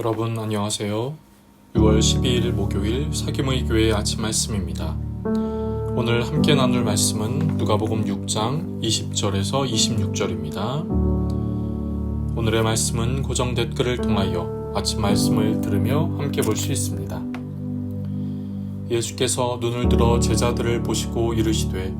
여러분 안녕하세요. 6월 12일 목요일 사김의 교회 아침 말씀입니다. 오늘 함께 나눌 말씀은 누가복음 6장 20절에서 26절입니다. 오늘의 말씀은 고정 댓글을 통하여 아침 말씀을 들으며 함께 볼 수 있습니다. 예수께서 눈을 들어 제자들을 보시고 이르시되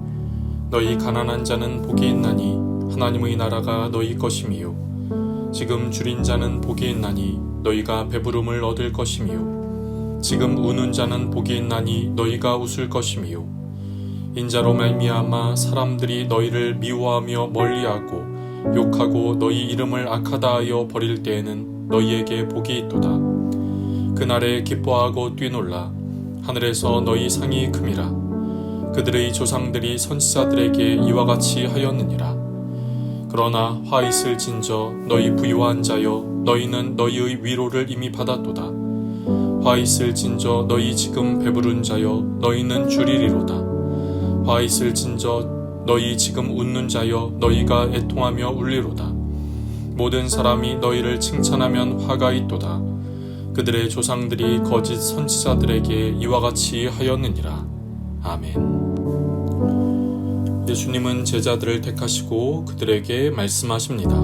너희 가난한 자는 복이 있나니 하나님의 나라가 너희 것임이요 지금 줄인 자는 복이 있나니 너희가 배부름을 얻을 것이미요 지금 우는 자는 복이 있나니 너희가 웃을 것이미요 인자로 말미암아 사람들이 너희를 미워하며 멀리하고 욕하고 너희 이름을 악하다 하여 버릴 때에는 너희에게 복이 있도다. 그날에 기뻐하고 뛰놀라 하늘에서 너희 상이 큼이라. 그들의 조상들이 선지자들에게 이와 같이 하였느니라. 그러나 화 있을진저 너희 부유한 자여 너희는 너희의 위로를 이미 받았도다. 화 있을진저 너희 지금 배부른 자여 너희는 줄이리로다. 화 있을진저 너희 지금 웃는 자여 너희가 애통하며 울리로다. 모든 사람이 너희를 칭찬하면 화가 있도다. 그들의 조상들이 거짓 선지자들에게 이와 같이 하였느니라. 아멘. 예수님은 제자들을 택하시고 그들에게 말씀하십니다.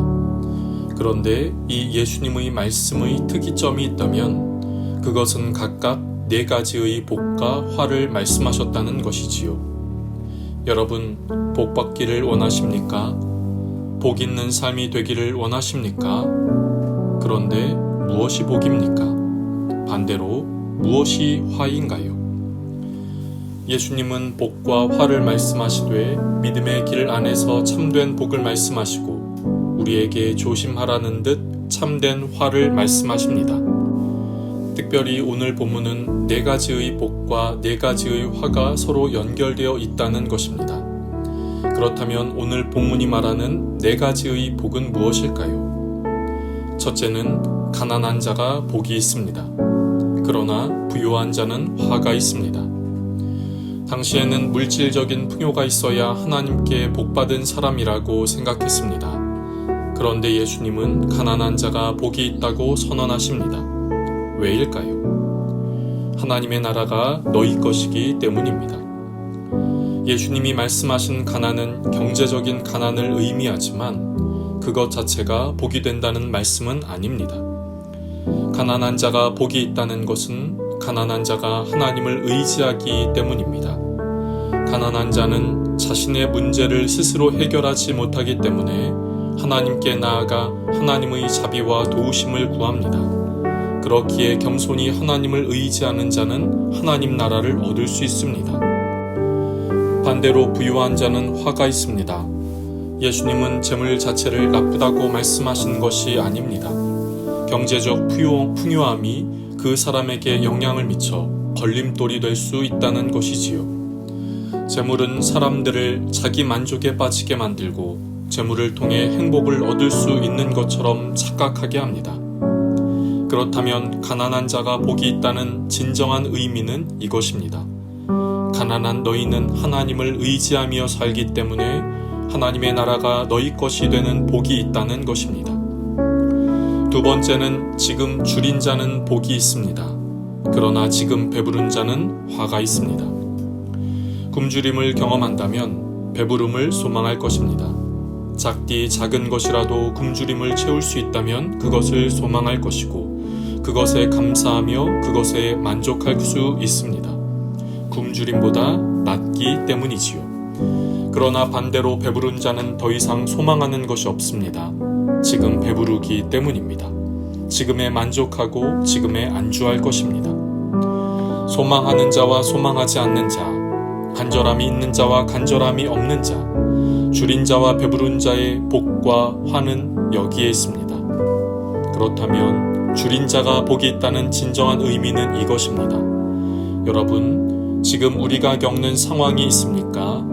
그런데 이 예수님의 말씀의 특이점이 있다면 그것은 각각 4가지의 복과 화를 말씀하셨다는 것이지요. 여러분, 복 받기를 원하십니까? 복 있는 삶이 되기를 원하십니까? 그런데 무엇이 복입니까? 반대로 무엇이 화인가요? 예수님은 복과 화를 말씀하시되 믿음의 길 안에서 참된 복을 말씀하시고 우리에게 조심하라는 듯 참된 화를 말씀하십니다. 특별히 오늘 본문은 4가지의 복과 4가지의 화가 서로 연결되어 있다는 것입니다. 그렇다면 오늘 본문이 말하는 4가지의 복은 무엇일까요? 첫째는 가난한 자가 복이 있습니다. 그러나 부유한 자는 화가 있습니다. 당시에는 물질적인 풍요가 있어야 하나님께 복받은 사람이라고 생각했습니다. 그런데 예수님은 가난한 자가 복이 있다고 선언하십니다. 왜일까요? 하나님의 나라가 너희 것이기 때문입니다. 예수님이 말씀하신 가난은 경제적인 가난을 의미하지만 그것 자체가 복이 된다는 말씀은 아닙니다. 가난한 자가 복이 있다는 것은 가난한 자가 하나님을 의지하기 때문입니다. 가난한 자는 자신의 문제를 스스로 해결하지 못하기 때문에 하나님께 나아가 하나님의 자비와 도우심을 구합니다. 그렇기에 겸손히 하나님을 의지하는 자는 하나님 나라를 얻을 수 있습니다. 반대로 부유한 자는 화가 있습니다. 예수님은 재물 자체를 나쁘다고 말씀하신 것이 아닙니다. 경제적 풍요함이 그 사람에게 영향을 미쳐 걸림돌이 될 수 있다는 것이지요. 재물은 사람들을 자기 만족에 빠지게 만들고 재물을 통해 행복을 얻을 수 있는 것처럼 착각하게 합니다. 그렇다면 가난한 자가 복이 있다는 진정한 의미는 이것입니다. 가난한 너희는 하나님을 의지하며 살기 때문에 하나님의 나라가 너희 것이 되는 복이 있다는 것입니다. 두 번째는 지금 줄인 자는 복이 있습니다. 그러나 지금 배부른 자는 화가 있습니다. 굶주림을 경험한다면 배부름을 소망할 것입니다. 작디 작은 것이라도 굶주림을 채울 수 있다면 그것을 소망할 것이고 그것에 감사하며 그것에 만족할 수 있습니다. 굶주림보다 낫기 때문이지요. 그러나 반대로 배부른 자는 더 이상 소망하는 것이 없습니다. 지금 배부르기 때문입니다. 지금에 만족하고 지금에 안주할 것입니다. 소망하는 자와 소망하지 않는 자, 간절함이 있는 자와 간절함이 없는 자, 줄인 자와 배부른 자의 복과 화는 여기에 있습니다. 그렇다면 줄인 자가 복이 있다는 진정한 의미는 이것입니다. 여러분, 지금 우리가 겪는 상황이 있습니까?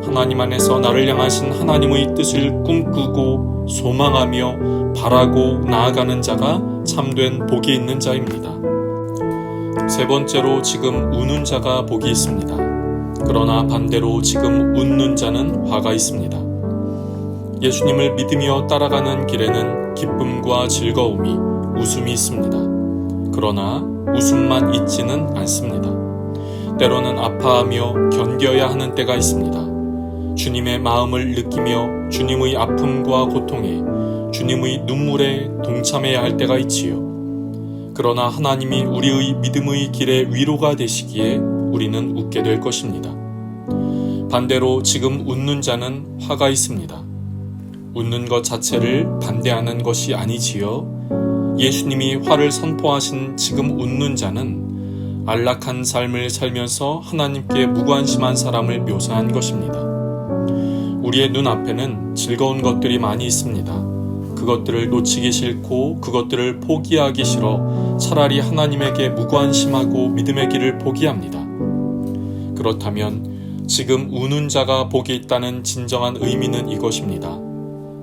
하나님 안에서 나를 향하신 하나님의 뜻을 꿈꾸고 소망하며 바라고 나아가는 자가 참된 복이 있는 자입니다. 세 번째로 지금 우는 자가 복이 있습니다. 그러나 반대로 지금 웃는 자는 화가 있습니다. 예수님을 믿으며 따라가는 길에는 기쁨과 즐거움이 웃음이 있습니다. 그러나 웃음만 있지는 않습니다. 때로는 아파하며 견뎌야 하는 때가 있습니다. 주님의 마음을 느끼며 주님의 아픔과 고통에, 주님의 눈물에 동참해야 할 때가 있지요. 그러나 하나님이 우리의 믿음의 길에 위로가 되시기에 우리는 웃게 될 것입니다. 반대로 지금 웃는 자는 화가 있습니다. 웃는 것 자체를 반대하는 것이 아니지요. 예수님이 화를 선포하신 지금 웃는 자는 안락한 삶을 살면서 하나님께 무관심한 사람을 묘사한 것입니다. 우리의 눈앞에는 즐거운 것들이 많이 있습니다. 그것들을 놓치기 싫고 그것들을 포기하기 싫어 차라리 하나님에게 무관심하고 믿음의 길을 포기합니다. 그렇다면 지금 우는 자가 복이 있다는 진정한 의미는 이것입니다.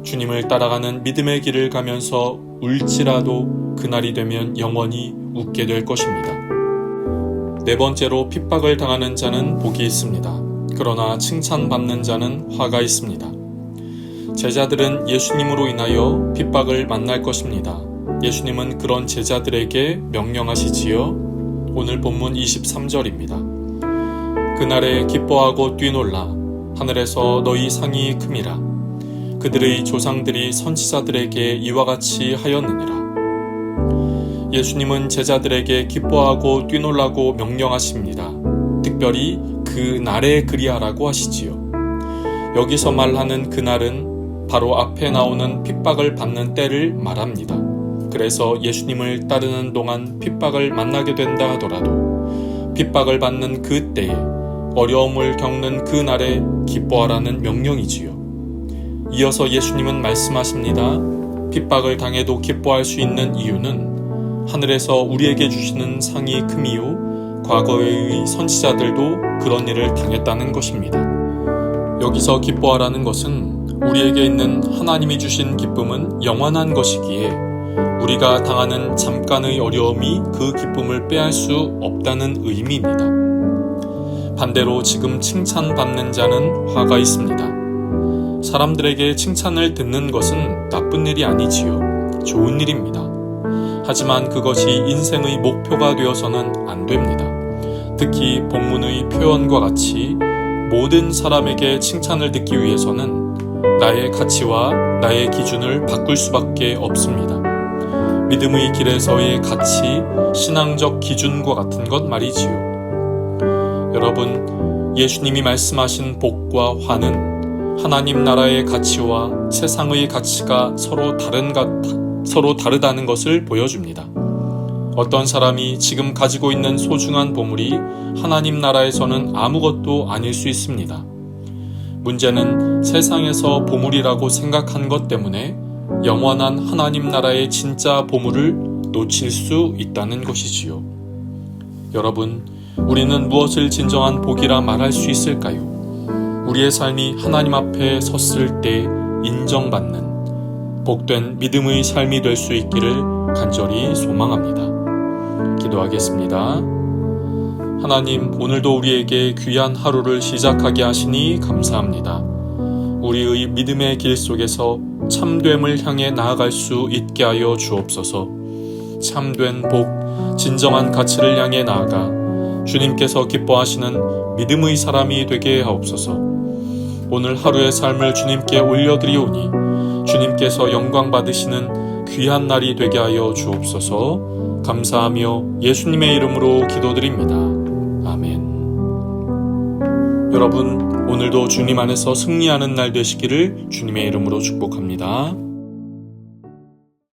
주님을 따라가는 믿음의 길을 가면서 울지라도 그날이 되면 영원히 웃게 될 것입니다. 네 번째로 핍박을 당하는 자는 복이 있습니다. 그러나 칭찬받는 자는 화가 있습니다. 제자들은 예수님으로 인하여 핍박을 만날 것입니다. 예수님은 그런 제자들에게 명령하시지요. 오늘 본문 23절입니다. 그날에 기뻐하고 뛰놀라 하늘에서 너희 상이 큼이라. 그들의 조상들이 선지자들에게 이와 같이 하였느니라. 예수님은 제자들에게 기뻐하고 뛰놀라고 명령하십니다. 특별히 그 날에 그리하라고 하시지요. 여기서 말하는 그날은 바로 앞에 나오는 핍박을 받는 때를 말합니다. 그래서 예수님을 따르는 동안 핍박을 만나게 된다 하더라도 핍박을 받는 그 때에, 어려움을 겪는 그 날에 기뻐하라는 명령이지요. 이어서 예수님은 말씀하십니다. 핍박을 당해도 기뻐할 수 있는 이유는 하늘에서 우리에게 주시는 상이 큼이요 과거의 선지자들도 그런 일을 당했다는 것입니다. 여기서 기뻐하라는 것은 우리에게 있는 하나님이 주신 기쁨은 영원한 것이기에 우리가 당하는 잠깐의 어려움이 그 기쁨을 빼앗을 수 없다는 의미입니다. 반대로 지금 칭찬받는 자는 화가 있습니다. 사람들에게 칭찬을 듣는 것은 나쁜 일이 아니지요. 좋은 일입니다. 하지만 그것이 인생의 목표가 되어서는 안 됩니다. 특히 본문의 표현과 같이 모든 사람에게 칭찬을 듣기 위해서는 나의 가치와 나의 기준을 바꿀 수밖에 없습니다. 믿음의 길에서의 가치, 신앙적 기준과 같은 것 말이지요. 여러분, 예수님이 말씀하신 복과 화는 하나님 나라의 가치와 세상의 가치가 서로 다르다는 것을 보여줍니다. 어떤 사람이 지금 가지고 있는 소중한 보물이 하나님 나라에서는 아무것도 아닐 수 있습니다. 문제는 세상에서 보물이라고 생각한 것 때문에 영원한 하나님 나라의 진짜 보물을 놓칠 수 있다는 것이지요. 여러분, 우리는 무엇을 진정한 복이라 말할 수 있을까요? 우리의 삶이 하나님 앞에 섰을 때 인정받는 복된 믿음의 삶이 될 수 있기를 간절히 소망합니다. 기도하겠습니다. 하나님, 오늘도 우리에게 귀한 하루를 시작하게 하시니 감사합니다. 우리의 믿음의 길 속에서 참됨을 향해 나아갈 수 있게 하여 주옵소서. 참된 복, 진정한 가치를 향해 나아가 주님께서 기뻐하시는 믿음의 사람이 되게 하옵소서. 오늘 하루의 삶을 주님께 올려드리오니 주님께서 영광 받으시는 귀한 날이 되게 하여 주옵소서. 감사하며 예수님의 이름으로 기도드립니다. 아멘. 여러분, 오늘도 주님 안에서 승리하는 날 되시기를 주님의 이름으로 축복합니다.